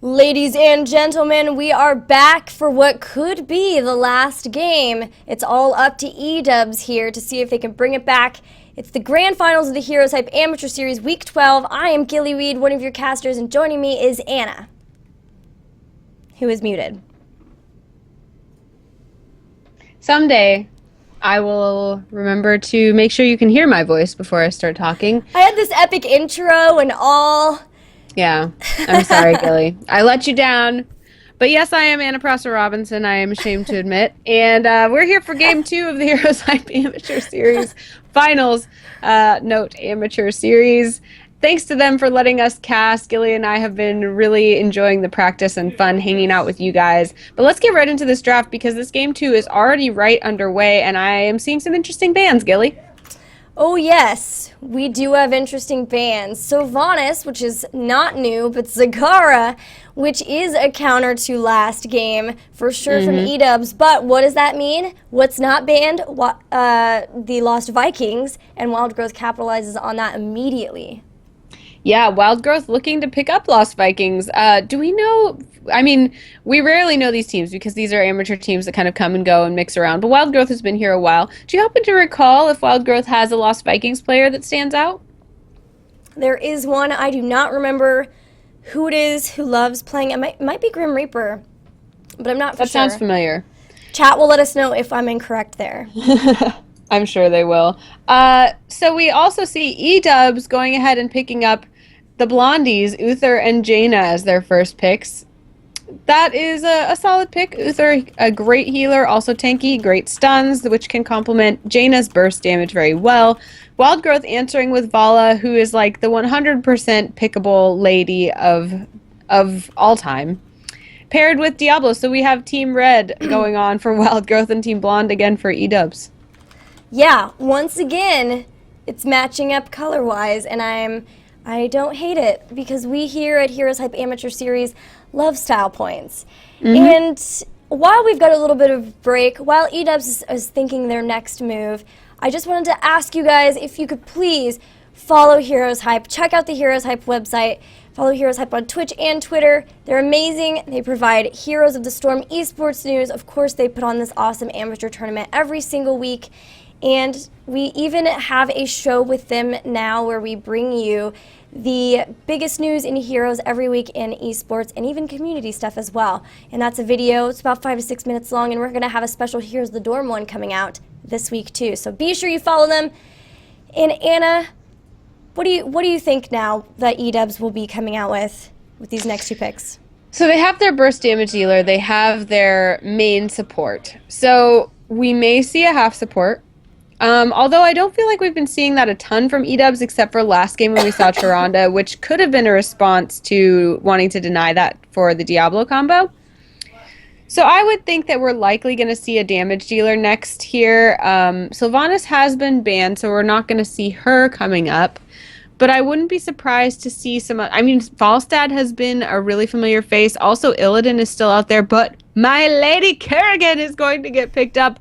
Ladies and gentlemen, we are back for what could be the last game. It's all up to Edubz here to see if they can bring it back. It's the grand finals of the HeroesHype Amateur Series Week 12. I am Gillyweed, one of your casters, and joining me is Anna, who is muted. Someday, I will remember to make sure you can hear my voice before I start talking. I had this epic intro and all. Yeah, I'm sorry, Gilly. I let you down. But yes, I am Anna Prosser Robinson, I am ashamed to admit. And we're here for Game 2 of the HeroesHype Amateur Series Finals. Note, Amateur Series. Thanks to them for letting us cast. Gilly and I have been really enjoying the practice and fun hanging out with you guys. But let's get right into this draft because this Game 2 is already right underway, and I am seeing some interesting bands, Gilly. Oh yes, we do have interesting bans. Sylvanas, which is not new, but Zagara, which is a counter to last game, for sure from Edubz. But what does that mean? What's not banned? The Lost Vikings, and Wild Growth capitalizes on that immediately. Yeah, Wild Growth looking to pick up Lost Vikings. Do we know? I mean, we rarely know these teams because these are amateur teams that kind of come and go and mix around. But Wild Growth has been here a while. Do you happen to recall if Wild Growth has a Lost Vikings player that stands out? There is one. I do not remember who it is who loves playing. It might be Grim Reaper, but I'm not for sure. That sounds familiar. Chat will let us know if I'm incorrect there. I'm sure they will. So we also see Edubz going ahead and picking up the Blondies, Uther and Jaina, as their first picks. That is a solid pick. Uther, a great healer, also tanky, great stuns, which can complement Jaina's burst damage very well. Wild Growth answering with Vala, who is like the 100% pickable lady of all time. Paired with Diablo, so we have Team Red going on for Wild Growth and Team Blonde again for Edubz. Yeah, once again, it's matching up color-wise, and I don't hate it because we here at HeroesHype Amateur Series love style points. And while we've got a little bit of break, while Edubz is thinking their next move, I just wanted to ask you guys if you could please follow HeroesHype, check out the HeroesHype website, follow HeroesHype on Twitch and Twitter. They're amazing. They provide Heroes of the Storm esports news. Of course, they put on this awesome amateur tournament every single week. And we even have a show with them now where we bring you the biggest news in Heroes every week in esports and even community stuff as well. And that's a video. It's about 5 to 6 minutes long, and we're going to have a special Heroes of the Dorm one coming out this week too. So be sure you follow them. And Anna, what do you think now that Edubz will be coming out with these next two picks? So they have their burst damage dealer. They have their main support. So we may see a half support. Although I don't feel like we've been seeing that a ton from Edubz except for last game when we saw Tyrande, which could have been a response to wanting to deny that for the Diablo combo. So I would think that we're likely going to see a damage dealer next here. Sylvanas has been banned, so we're not going to see her coming up. But I wouldn't be surprised to see some... I mean, Falstad has been a really familiar face. Also, Illidan is still out there, but my lady Kerrigan is going to get picked up.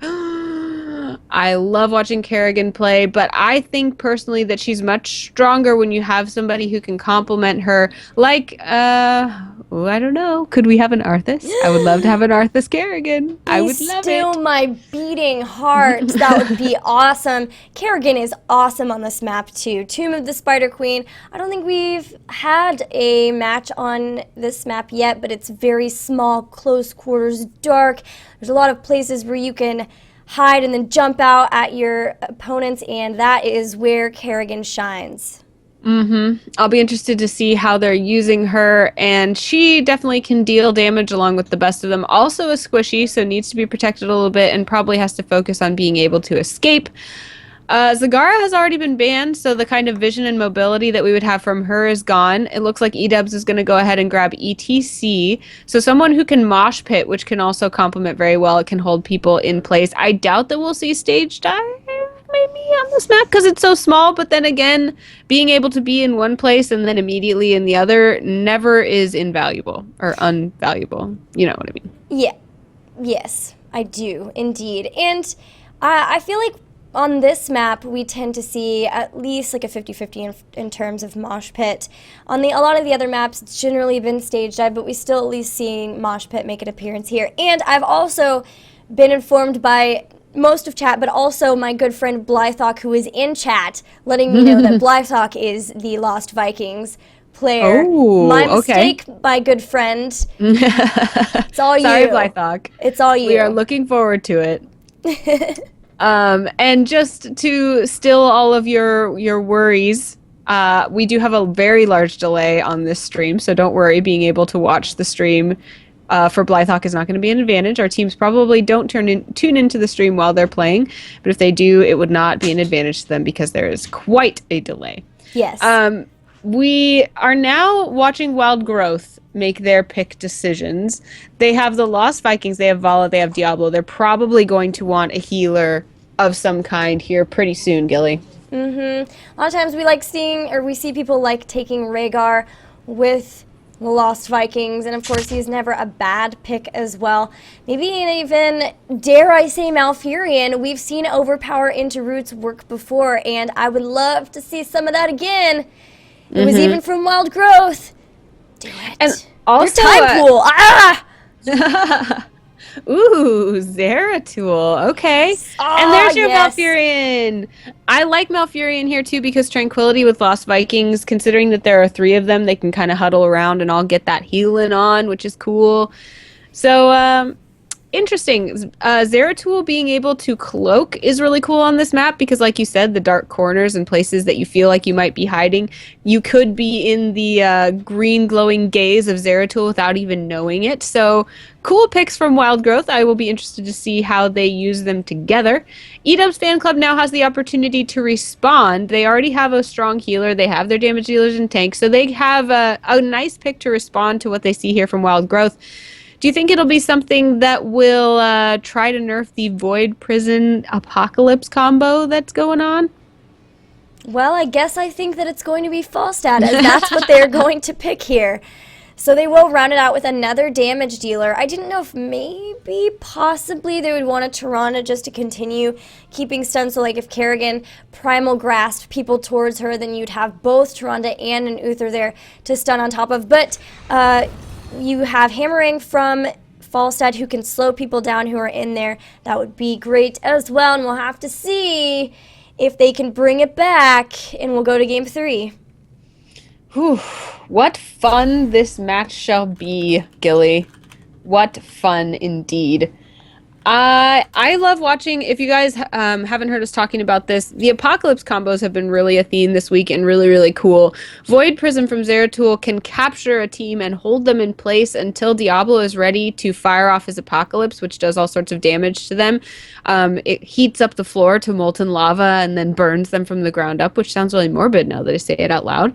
I love watching Kerrigan play, but I think personally that she's much stronger when you have somebody who can complement her. Like, I don't know. Could we have an Arthas? I would love to have an Arthas Kerrigan. I would love it. Still my beating heart. That would be awesome. Kerrigan is awesome on this map too. Tomb of the Spider Queen. I don't think we've had a match on this map yet, but it's very small, close quarters, dark. There's a lot of places where you can hide and then jump out at your opponents, and that is where Kerrigan shines. I'll be interested to see how they're using her, and she definitely can deal damage along with the best of them. Also a squishy, so needs to be protected a little bit and probably has to focus on being able to escape. Zagara has already been banned, so the kind of vision and mobility that we would have from her is gone. It looks like Edubz is going to go ahead and grab ETC, so someone who can mosh pit, which can also complement very well. It can hold people in place. I doubt that we'll see stage dive maybe on this map because it's so small, but then again, being able to be in one place and then immediately in the other never is invaluable or unvaluable. You know what I mean? Yeah. Yes, I do, indeed. And I feel like on this map, we tend to see at least like a 50-50 in terms of mosh pit. On a lot of the other maps, it's generally been stage dive, but we still at least seeing mosh pit make an appearance here. And I've also been informed by most of chat, but also my good friend Blythawk, who is in chat, letting me know that Blythawk is the Lost Vikings player. Oh, my mistake, my good friend. It's all you. Sorry, Blythawk. It's all you. We are looking forward to it. And just to still all of your worries, we do have a very large delay on this stream, so don't worry. Being able to watch the stream for Blythawk is not going to be an advantage. Our teams probably don't tune into the stream while they're playing, but if they do, it would not be an advantage to them because there is quite a delay. Yes. We are now watching Wild Growth make their pick decisions. They have the Lost Vikings, they have Vala, they have Diablo. They're probably going to want a healer of some kind here pretty soon, Gilly. A lot of times we see people like taking Rhaegar with the Lost Vikings, and of course he's never a bad pick as well. Maybe even, dare I say, Malfurion. We've seen overpower into roots work before, and I would love to see some of that again. It was even from Wild Growth. Do it. And also, your time pool. Ooh, Zeratul. Okay. And there's your Malfurion. I like Malfurion here too because Tranquility with Lost Vikings, considering that there are 3 of them, they can kind of huddle around and all get that healing on, which is cool. So, interesting. Zeratul being able to cloak is really cool on this map because, like you said, the dark corners and places that you feel like you might be hiding, you could be in the green glowing gaze of Zeratul without even knowing it. So, cool picks from Wild Growth. I will be interested to see how they use them together. Edubz Fan Club now has the opportunity to respond. They already have a strong healer. They have their damage dealers and tanks, so they have a nice pick to respond to what they see here from Wild Growth. Do you think it'll be something that will try to nerf the Void Prison Apocalypse combo that's going on? Well, I guess I think that it's going to be Falstad, as that's what they're going to pick here. So they will round it out with another damage dealer. I didn't know if maybe, possibly, they would want a Tirana just to continue keeping stun. So like if Kerrigan Primal grasped people towards her, then you'd have both Tyrande and an Uther there to stun on top of. But you have Hammering from Falstad who can slow people down who are in there. That would be great as well, and we'll have to see if they can bring it back, and we'll go to Game 3. Whew. What fun this match shall be, Gilly. What fun indeed. I love watching, if you guys haven't heard us talking about this, the Apocalypse combos have been really a theme this week and really, really cool. Void Prism from Zeratul can capture a team and hold them in place until Diablo is ready to fire off his Apocalypse, which does all sorts of damage to them. It heats up the floor to molten lava and then burns them from the ground up, which sounds really morbid now that I say it out loud.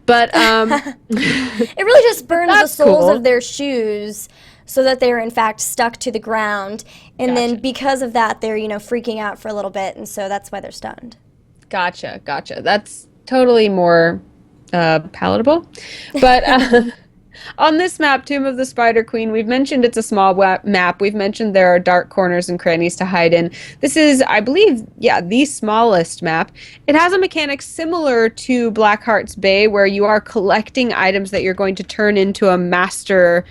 But it really just burns the soles cool. of their shoes so that they're in fact stuck to the ground. And Gotcha. then because of that, they're, freaking out for a little bit, and so that's why they're stunned. Gotcha. That's totally more palatable. But on this map, Tomb of the Spider Queen, we've mentioned it's a small map. We've mentioned there are dark corners and crannies to hide in. This is, I believe, the smallest map. It has a mechanic similar to Blackheart's Bay, where you are collecting items that you're going to turn into a master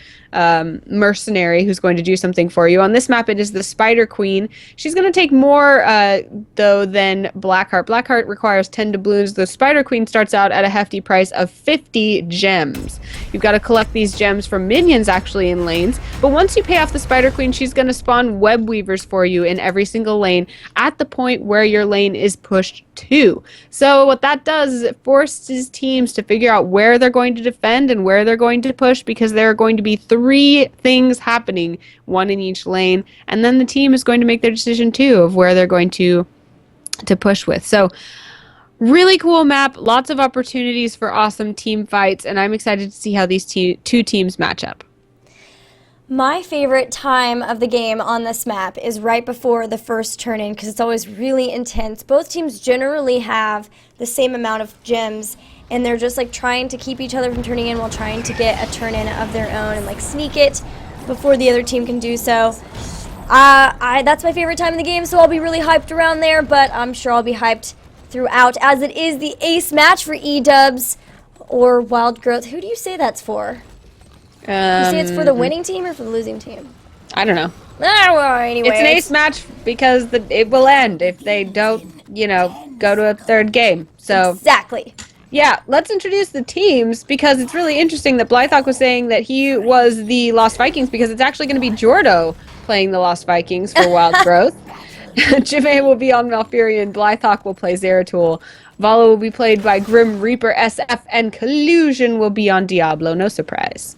mercenary who's going to do something for you. On this map, it is the Spider Queen. She's going to take more, though, than Blackheart. Blackheart requires 10 doubloons. The Spider Queen starts out at a hefty price of 50 gems. You've got to collect these gems from minions, actually, in lanes. But once you pay off the Spider Queen, she's going to spawn web weavers for you in every single lane at the point where your lane is pushed to. So what that does is it forces teams to figure out where they're going to defend and where they're going to push, because there are going to be 3 things happening, 1 in each lane, and then the team is going to make their decision too of where they're going to push with. So really cool map, lots of opportunities for awesome team fights, and I'm excited to see how these 2 teams match up. My favorite time of the game on this map is right before the first turn-in, because it's always really intense. Both teams generally have the same amount of gems, and they're just like trying to keep each other from turning in while trying to get a turn-in of their own and like sneak it before the other team can do so. That's my favorite time in the game, so I'll be really hyped around there, but I'm sure I'll be hyped throughout, as it is the ace match for Edubz or Wild Growth. Who do you say that's for? You say it's for the winning team or for the losing team? I don't know. Well, anyway. It's an ace match because it will end if they don't, go to a third game. So Exactly. yeah, let's introduce the teams because it's really interesting that Blythawk was saying that he was the Lost Vikings because it's actually going to be Jordo playing the Lost Vikings for Wild Growth. Jimmy will be on Malfurion, Blythawk will play Zeratul, Vala will be played by Grim Reaper SF, and Collusion will be on Diablo, no surprise.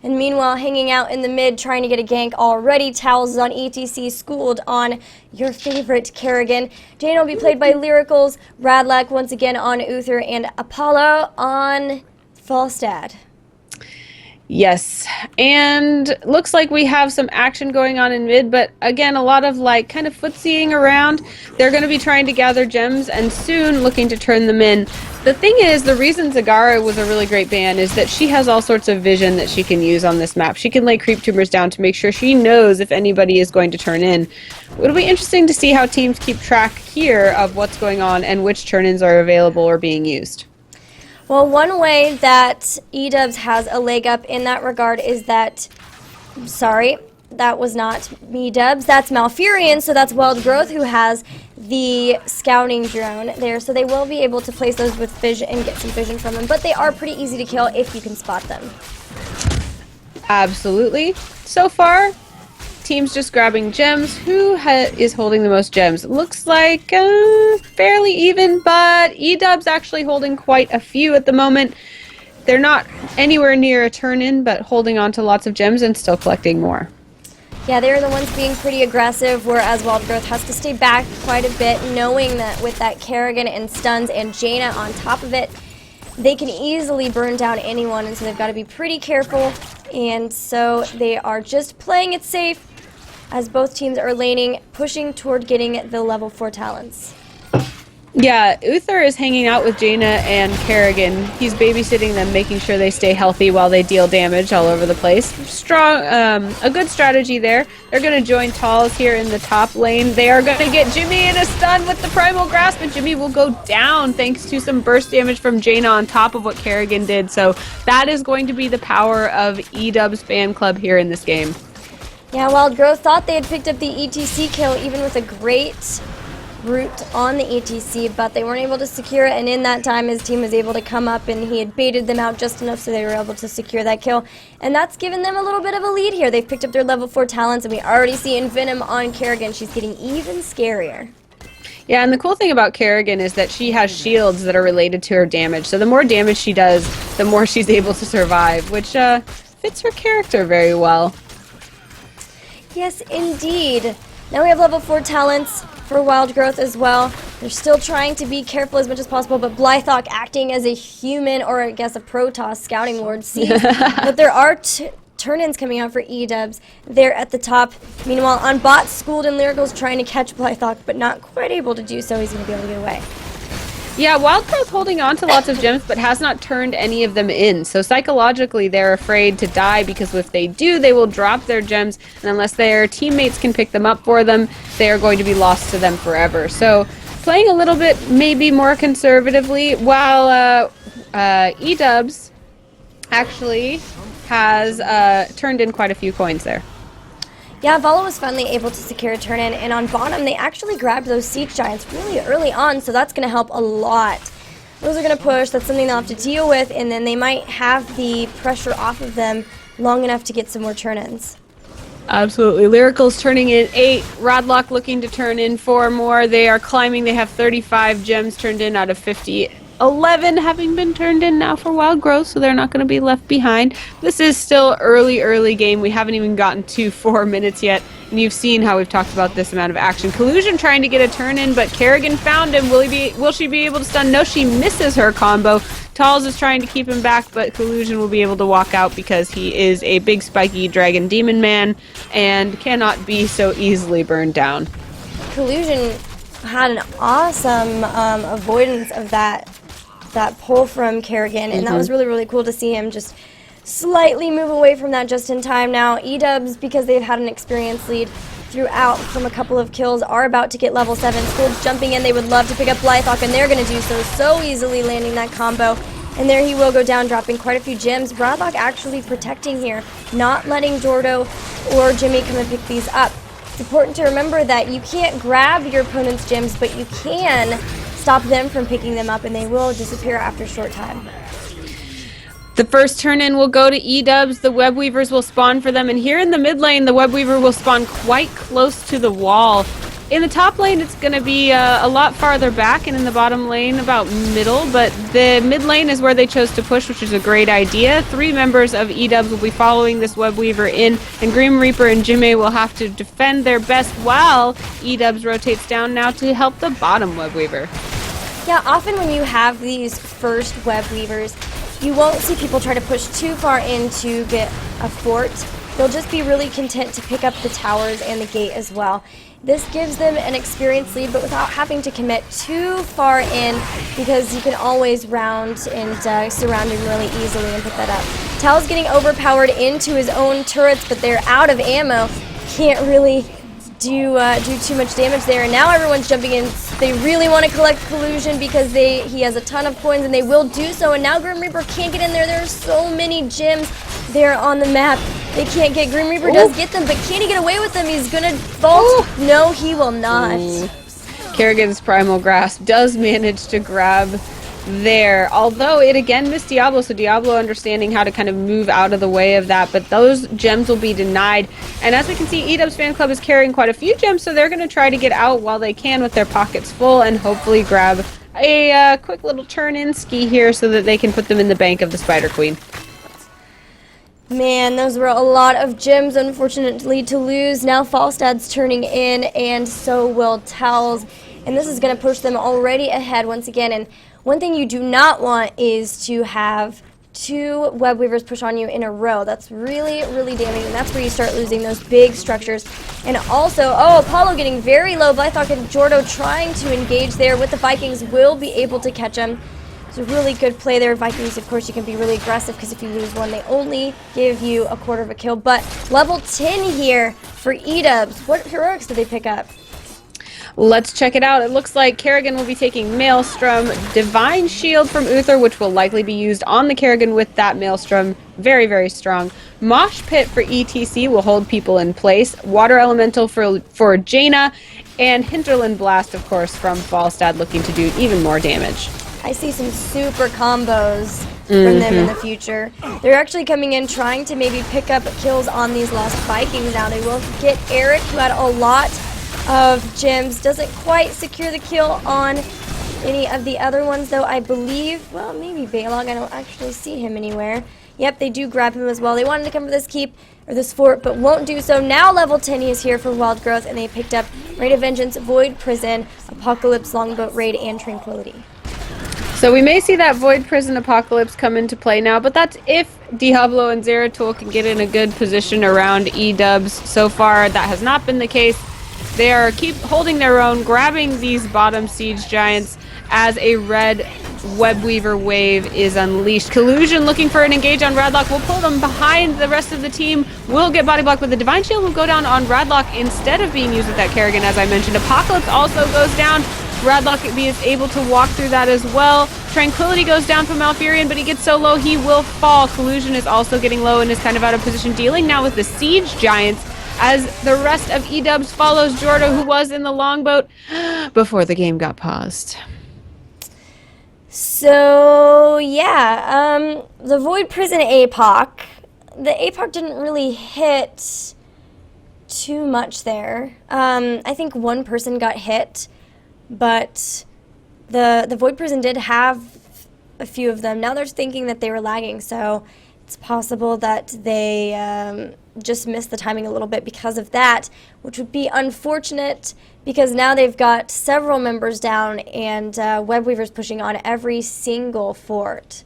And meanwhile, hanging out in the mid, trying to get a gank already. Towels is on ETC, schooled on your favorite Kerrigan. Jane will be played by Lyricals, Radlac once again on Uther, and Apollo on Falstad. Yes, and looks like we have some action going on in mid, but again, a lot of kind of footseeing around. They're going to be trying to gather gems and soon looking to turn them in. The thing is, the reason Zagara was a really great ban is that she has all sorts of vision that she can use on this map. She can lay creep tumors down to make sure she knows if anybody is going to turn in. It'll be interesting to see how teams keep track here of what's going on and which turn-ins are available or being used. Well, one way that Edubz has a leg up in that regard is that, sorry, that was not Edubz, that's Malfurion, so that's Wild Growth who has the scouting drone there, so they will be able to place those with vision and get some vision from them, but they are pretty easy to kill if you can spot them. Absolutely. So far, teams just grabbing gems. Who is holding the most gems? Looks like fairly even, but Edubz actually holding quite a few at the moment. They're not anywhere near a turn-in, but holding on to lots of gems and still collecting more. Yeah, they're the ones being pretty aggressive, whereas Wild Growth has to stay back quite a bit, knowing that with that Kerrigan and stuns and Jaina on top of it, they can easily burn down anyone, and so they've got to be pretty careful, and so they are just playing it safe as both teams are laning, pushing toward getting the level 4 talents. Yeah, Uther is hanging out with Jaina and Kerrigan. He's babysitting them, making sure they stay healthy while they deal damage all over the place. Strong, a good strategy there. They're going to join Talls here in the top lane. They are going to get Jimmy in a stun with the Primal Grasp, but Jimmy will go down thanks to some burst damage from Jaina on top of what Kerrigan did. So that is going to be the power of Edubz fan club here in this game. Yeah, Wild Growth thought they had picked up the ETC kill even with a great route on the ETC, but they weren't able to secure it, and in that time his team was able to come up and he had baited them out just enough so they were able to secure that kill, and that's given them a little bit of a lead here. They've picked up their level 4 talents, and we already see Envenom on Kerrigan. She's getting even scarier. Yeah, and the cool thing about Kerrigan is that she has shields that are related to her damage, so the more damage she does, the more she's able to survive, which fits her character very well. Yes, indeed. Now we have level 4 talents for Wild Growth as well. They're still trying to be careful as much as possible, but Blythawk acting as a human, or I guess a Protoss scouting ward, sees that there are turn-ins coming out for Edubz. They're at the top. Meanwhile, on bot, Schooled and Lyrical's trying to catch Blythawk, but not quite able to do so. He's going to be able to get away. Yeah, Wild Growth holding on to lots of gems, but has not turned any of them in. So psychologically, they're afraid to die because if they do, they will drop their gems, and unless their teammates can pick them up for them, they are going to be lost to them forever. So playing a little bit maybe more conservatively, while Edubz actually has turned in quite a few coins there. Yeah, Vala was finally able to secure a turn-in, and on bottom, they actually grabbed those Siege Giants really early on, so that's going to help a lot. Those are going to push, that's something they'll have to deal with, and then they might have the pressure off of them long enough to get some more turn-ins. Absolutely. Lyrical's turning in 8, Rodlock looking to turn in 4 more. They are climbing, they have 35 gems turned in out of 50. 11 having been turned in now for Wild Growth, so they're not going to be left behind. This is still early game. We haven't even gotten to 4 minutes yet, and you've seen how we've talked about this amount of action. Collusion trying to get a turn in, but Kerrigan found him. Will she be able to stun? No, she misses her combo. Talls is trying to keep him back, but Collusion will be able to walk out because he is a big spiky dragon demon man and cannot be so easily burned down. Collusion had an awesome avoidance of that pull from Kerrigan, and that was really, really cool to see him just slightly move away from that just in time. Now, Edubz, because they've had an experienced lead, throughout from a couple of kills are about to get level 7. Scold's jumping in. They would love to pick up Blythawk, and they're going to do so easily, landing that combo. And there he will go down, dropping quite a few gems. Blythawk actually protecting here, not letting Jordo or Jimmy come and pick these up. It's important to remember that you can't grab your opponent's gems, but you can stop them from picking them up, and they will disappear after a short time. The first turn-in will go to Edubz. The Web Weavers will spawn for them, and here in the mid lane, the Web Weaver will spawn quite close to the wall. In the top lane, it's going to be a lot farther back, and in the bottom lane, about middle, but the mid lane is where they chose to push, which is a great idea. 3 members of Edubz will be following this Web Weaver in, and Grim Reaper and Jimmy will have to defend their best while Edubz rotates down now to help the bottom Web Weaver. Yeah, often when you have these first Web Weavers, you won't see people try to push too far in to get a fort. They'll just be really content to pick up the towers and the gate as well. This gives them an experience lead, but without having to commit too far in, because you can always round and surround him really easily and put that up. Tal's getting overpowered into his own turrets, but they're out of ammo. Can't really do too much damage there, and now everyone's jumping in. They really want to collect Collusion because he has a ton of coins, and they will do so. And now Grim Reaper can't get in there. There are so many gems there on the map. They can't get. Grim Reaper does get them, but can he get away with them? He's gonna vault. No, he will not. Kerrigan's Primal Grasp does manage to grab there, although it again missed Diablo, so Diablo understanding how to kind of move out of the way of that, but those gems will be denied. And as we can see, Edubz Fan Club is carrying quite a few gems, so they're going to try to get out while they can with their pockets full and hopefully grab a quick little turn-in ski here so that they can put them in the bank of the Spider Queen. Man, those were a lot of gems, unfortunately, to lose. Now Falstad's turning in, and so will Tells, and this is going to push them already ahead once again. And one thing you do not want is to have 2 Web Weavers push on you in a row. That's really, really damaging. That's where you start losing those big structures. And also, Apollo getting very low. Blythawk and Jordo trying to engage there with the Vikings will be able to catch him. It's a really good play there. Vikings, of course, you can be really aggressive because if you lose one, they only give you a quarter of a kill. But level 10 here for Edubz. What heroics did they pick up? Let's check it out. It looks like Kerrigan will be taking Maelstrom, Divine Shield from Uther, which will likely be used on the Kerrigan with that Maelstrom. Very, very strong. Mosh Pit for ETC will hold people in place. Water Elemental for Jaina, and Hinterland Blast, of course, from Falstad, looking to do even more damage. I see some super combos from them in the future. They're actually coming in trying to maybe pick up kills on these lost Vikings now. They will get Eric, who had a lot of gems. Doesn't quite secure the kill on any of the other ones, though. I believe, well, maybe Balog. I don't actually see him anywhere. Yep, they do grab him as well. They wanted to come for this keep, or this fort, but won't do so. Now level 10 he is here for Wild Growth, and they picked up Raid of Vengeance, Void Prison, Apocalypse, Longboat Raid, and Tranquility. So we may see that Void Prison Apocalypse come into play now, but that's if Diablo and Zeratul can get in a good position around Edubz. So far, that has not been the case. They are keep holding their own, grabbing these bottom siege giants as a red Web Weaver wave is unleashed. Collusion looking for an engage on Radlock will pull them behind. The rest of the team will get body blocked, but the Divine Shield will go down on Radlock instead of being used with that Kerrigan, as I mentioned. Apocalypse also goes down. Radlock is able to walk through that as well. Tranquility goes down from Malfurion, but he gets so low he will fall. Collusion is also getting low and is kind of out of position, dealing now with the siege giants as the rest of Edubz follows Jordo, who was in the longboat before the game got paused. So, yeah, the Void Prison APOC, the APOC didn't really hit too much there. I think one person got hit, but the Void Prison did have a few of them. Now they're thinking that they were lagging, so it's possible that they just missed the timing a little bit because of that, which would be unfortunate because now they've got several members down and Web Weavers pushing on every single fort.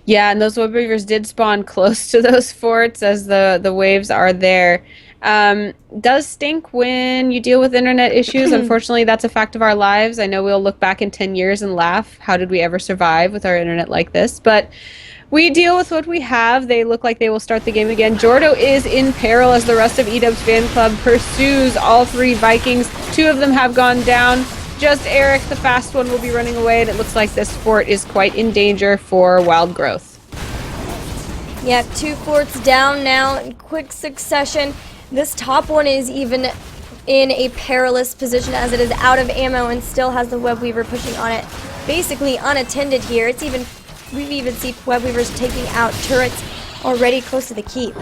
Yeah, and those Web Weavers did spawn close to those forts as the waves are there. Does stink when you deal with internet issues. Unfortunately, that's a fact of our lives. I know we'll look back in 10 years and laugh. How did we ever survive with our internet like this? But We deal with what we have. They look like they will start the game again. Jordo is in peril as the rest of Edubz fan club pursues all 3 Vikings. 2 of them have gone down. Just Eric, the fast one, will be running away, and it looks like this fort is quite in danger for Wild Growth. Yeah, 2 forts down now in quick succession. This top one is even in a perilous position as it is out of ammo and still has the Web Weaver pushing on it, basically unattended here. We've even seen Web Weavers taking out turrets already close to the keep.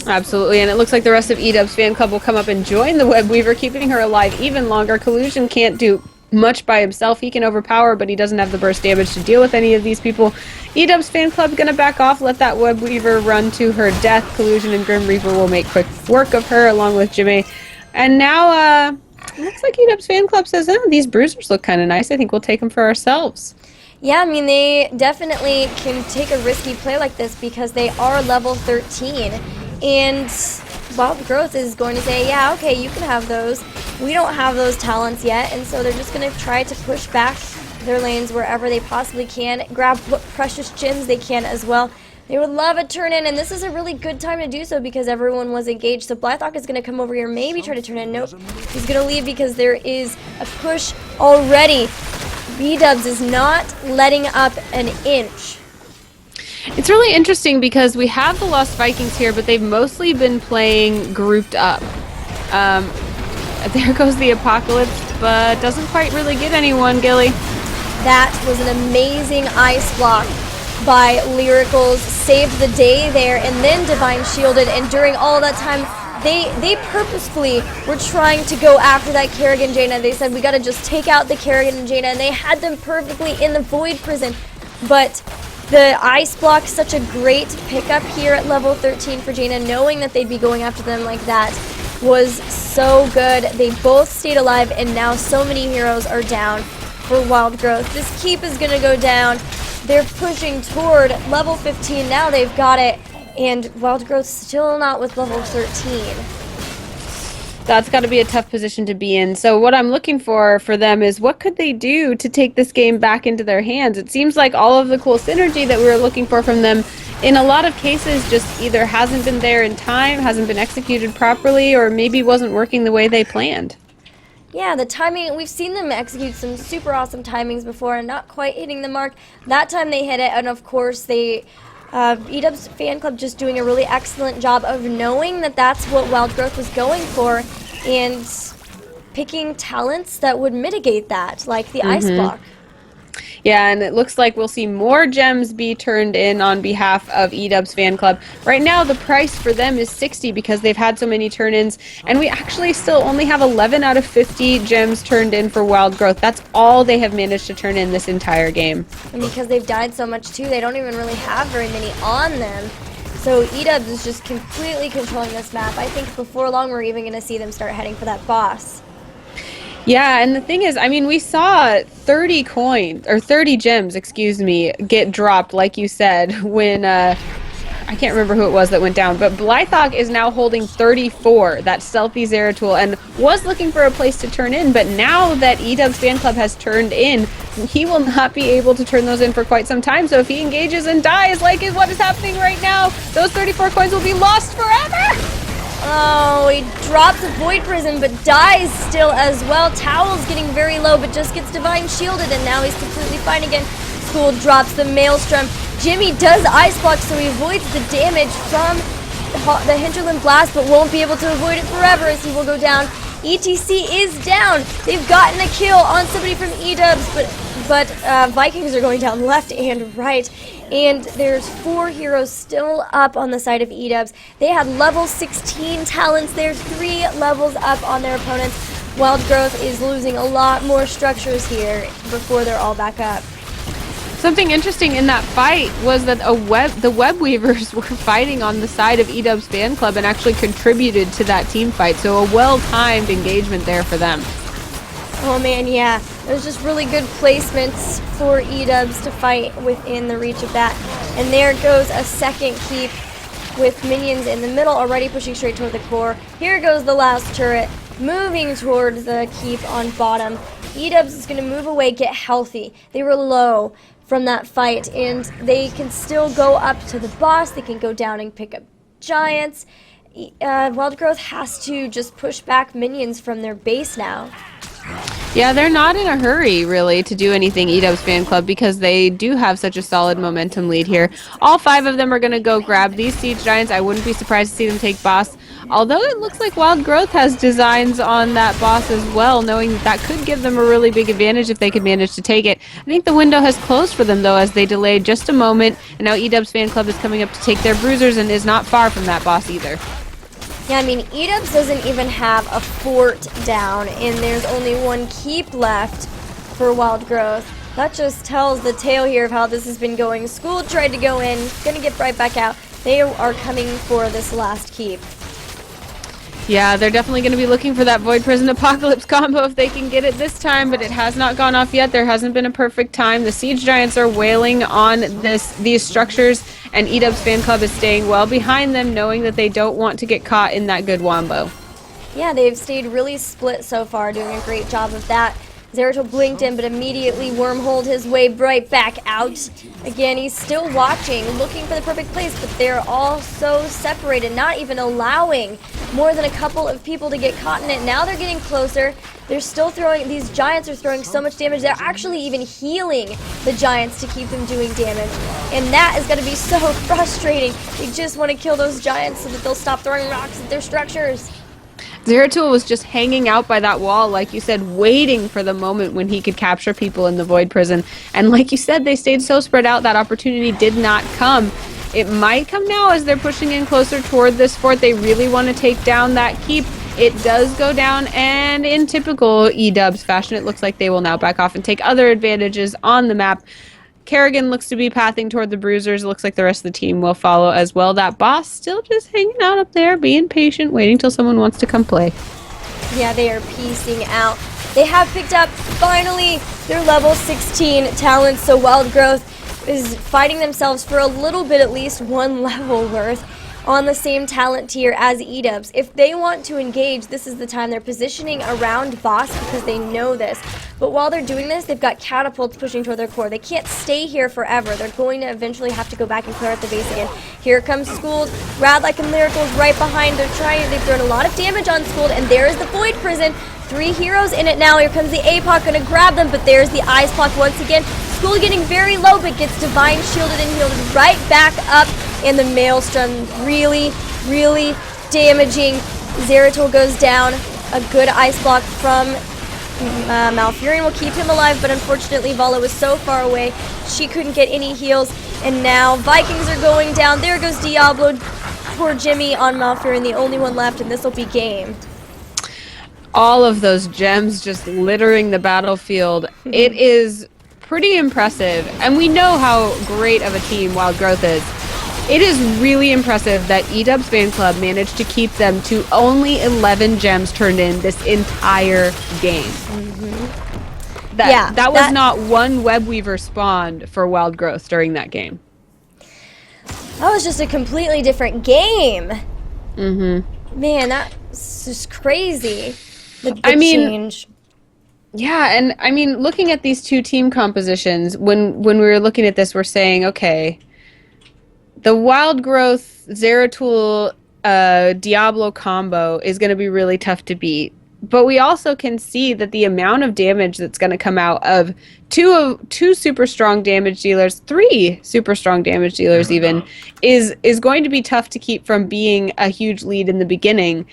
Absolutely, and it looks like the rest of Edubz fan club will come up and join the Web Weaver, keeping her alive even longer. Collusion can't do much by himself. He can overpower, but he doesn't have the burst damage to deal with any of these people. Edubz fan club gonna back off, let that Web Weaver run to her death. Collusion and Grim Reaper will make quick work of her, along with Jimmy. And now, looks like Edubz fan club says, oh, these bruisers look kind of nice. I think we'll take them for ourselves. Yeah, I mean, they definitely can take a risky play like this because they are level 13. And Wild Growth is going to say, yeah, okay, you can have those. We don't have those talents yet, and so they're just going to try to push back their lanes wherever they possibly can, grab what precious gems they can as well. They would love a turn-in, and this is a really good time to do so because everyone was engaged. So Blythawk is going to come over here, maybe try to turn in. Nope, he's going to leave because there is a push already. Edubz is not letting up an inch. It's really interesting because we have the Lost Vikings here, but they've mostly been playing grouped up. There goes the Apocalypse, but doesn't quite really get anyone, Gilly. That was an amazing ice block by Lyricals. Saved the day there, and then Divine shielded, and during all that time, they purposefully were trying to go after that Kerrigan Jaina. They said, we gotta just take out the Kerrigan and Jaina, and they had them perfectly in the Void Prison, but the ice block, such a great pickup here at level 13 for Jaina, knowing that they'd be going after them like that was so good. They both stayed alive, and now so many heroes are down for Wild Growth. This keep is going to go down. They're pushing toward level 15. Now they've got it, and Wild Growth still not with level 13. That's got to be a tough position to be in. So what I'm looking for them is what could they do to take this game back into their hands? It seems like all of the cool synergy that we were looking for from them in a lot of cases just either hasn't been there in time, hasn't been executed properly, or maybe wasn't working the way they planned. Yeah, the timing, we've seen them execute some super awesome timings before and not quite hitting the mark. That time they hit it, and of course Edubz fan club just doing a really excellent job of knowing that that's what Wild Growth was going for and picking talents that would mitigate that, like the ice block. Yeah, and it looks like we'll see more gems be turned in on behalf of Edubz fan club. Right now, the price for them is 60 because they've had so many turn-ins, and we actually still only have 11 out of 50 gems turned in for Wild Growth. That's all they have managed to turn in this entire game. And because they've died so much too, they don't even really have very many on them. So Edubz is just completely controlling this map. I think before long we're even going to see them start heading for that boss. Yeah, and the thing is, I mean, we saw 30 coins, or 30 gems, excuse me, get dropped, like you said, when, I can't remember who it was that went down, but Blythawk is now holding 34, that stealthy Zeratul, and was looking for a place to turn in, but now that Edubz fan club has turned in, he will not be able to turn those in for quite some time, so if he engages and dies, like is what is happening right now, those 34 coins will be lost forever! Oh, he drops a Void Prison, but dies still as well. Towel's getting very low, but just gets Divine shielded, and now he's completely fine again. School drops the Maelstrom. Jimmy does Ice Block, so he avoids the damage from the Hinterland Blast, but won't be able to avoid it forever as he will go down. ETC is down. They've gotten a kill on somebody from Edubz, but Vikings are going down left and right. And there's 4 heroes still up on the side of Edubz. They had level 16 talents. There's 3 levels up on their opponents. Wild Growth is losing a lot more structures here before they're all back up. Something interesting in that fight was that the Web Weavers were fighting on the side of Edubz fan club and actually contributed to that team fight. So a well-timed engagement there for them. Oh man, yeah. It was just really good placements for Edubz to fight within the reach of that. And there goes a second keep with minions in the middle already pushing straight toward the core. Here goes the last turret. moving toward the keep on bottom. Edubz is going to move away, get healthy. They were low from that fight, and they can still go up to the boss. They can go down and pick up giants. Wild Growth has to just push back minions from their base now. Yeah, they're not in a hurry, really, to do anything, Edubz Fan Club, because they do have such a solid momentum lead here. All 5 of them are going to go grab these Siege Giants. I wouldn't be surprised to see them take boss, although it looks like Wild Growth has designs on that boss as well, knowing that could give them a really big advantage if they could manage to take it. I think the window has closed for them, though, as they delayed just a moment, and now Edubz Fan Club is coming up to take their bruisers and is not far from that boss either. Yeah, I mean, Edubz doesn't even have a fort down, and there's only 1 keep left for Wild Growth. That just tells the tale here of how this has been going. School tried to go in, gonna get right back out. They are coming for this last keep. Yeah, they're definitely going to be looking for that Void Prison Apocalypse combo if they can get it this time, but it has not gone off yet. There hasn't been a perfect time. The Siege Giants are wailing on these structures, and Edubz Fan Club is staying well behind them, knowing that they don't want to get caught in that good wombo. Yeah, they've stayed really split so far, doing a great job of that. Zeratul blinked in, but immediately wormholed his way right back out. Again, he's still watching, looking for the perfect place, but they're all so separated, not even allowing more than a couple of people to get caught in it. Now they're getting closer. They're still throwing, these giants are throwing so much damage. They're actually even healing the giants to keep them doing damage. And that is going to be so frustrating. They just want to kill those giants so that they'll stop throwing rocks at their structures. Zeratul was just hanging out by that wall, like you said, waiting for the moment when he could capture people in the Void Prison. And like you said, they stayed so spread out, that opportunity did not come. It might come now as they're pushing in closer toward this fort. They really want to take down that keep. It does go down, and in typical Edubz fashion, it looks like they will now back off and take other advantages on the map. Kerrigan looks to be pathing toward the bruisers. It looks like the rest of the team will follow as well. That boss still just hanging out up there, being patient, waiting till someone wants to come play. Yeah, they are piecing out. They have picked up, finally, their level 16 talents, so Wild Growth is fighting themselves for a little bit, at least 1 level worth, on the same talent tier as Edubz. If they want to engage, this is the time. They're positioning around boss because they know this. But while they're doing this, they've got catapults pushing toward their core. They can't stay here forever. They're going to eventually have to go back and clear out the base again. Here comes Schooled. Rad like a miracle is right behind. They've thrown a lot of damage on Schooled, and there's the Void Prison. 3 heroes in it now. Here comes the APOC, gonna grab them, but there's the Ice Block once again. School getting very low, but gets Divine shielded and healed right back up. And the Maelstrom really, really damaging. Zeratul goes down. A good Ice Block from Malfurion will keep him alive, but unfortunately Vala was so far away, she couldn't get any heals. And now Vikings are going down. There goes Diablo. Poor Jimmy on Malfurion, the only one left, and this will be game. All of those gems just littering the battlefield. It is pretty impressive, and we know how great of a team Wild Growth is. It is really impressive that Edubz Fan Club managed to keep them to only 11 gems turned in this entire game. That was not one Webweaver spawned for Wild Growth during that game. That was just a completely different game. Man, that's just crazy. The change. Yeah, and I mean, looking at these 2 team compositions, when we were looking at this, we're saying, okay, the Wild Growth Zeratul Diablo combo is going to be really tough to beat. But we also can see that the amount of damage that's going to come out of two super strong damage dealers, 3 super strong damage dealers even, is going to be tough to keep from being a huge lead in the beginning.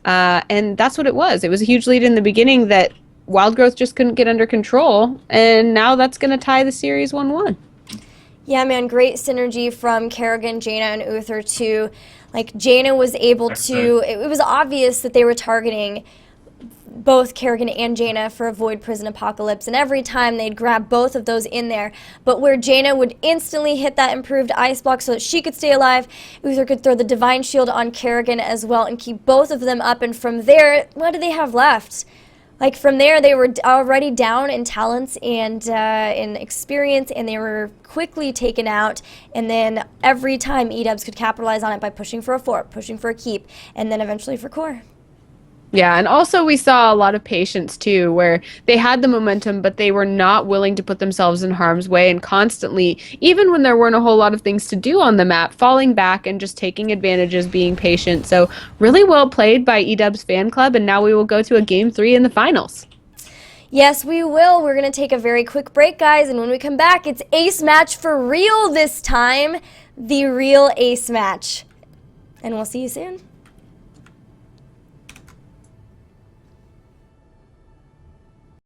And that's what it was. It was a huge lead in the beginning that Wild Growth just couldn't get under control, and now that's going to tie the series 1-1. Yeah, man, great synergy from Kerrigan, Jaina, and Uther too. Like, Jaina was able to, it was obvious that they were targeting both Kerrigan and Jaina for a Void Prison Apocalypse, and every time they'd grab both of those in there. But where Jaina would instantly hit that improved Ice Block so that she could stay alive, Uther could throw the Divine Shield on Kerrigan as well and keep both of them up, and from there, what do they have left? Like, from there, they were already down in talents and in experience, and they were quickly taken out. And then every time Edubz could capitalize on it by pushing for a fort, pushing for a keep, and then eventually for core. Yeah, and also we saw a lot of patience too, where they had the momentum, but they were not willing to put themselves in harm's way and constantly, even when there weren't a whole lot of things to do on the map, falling back and just taking advantages, being patient. So really well played by Edubz fan club, and now we will go to a game 3 in the finals. Yes, we will. We're going to take a very quick break, guys, and when we come back, it's ace match for real this time, the real ace match. And we'll see you soon.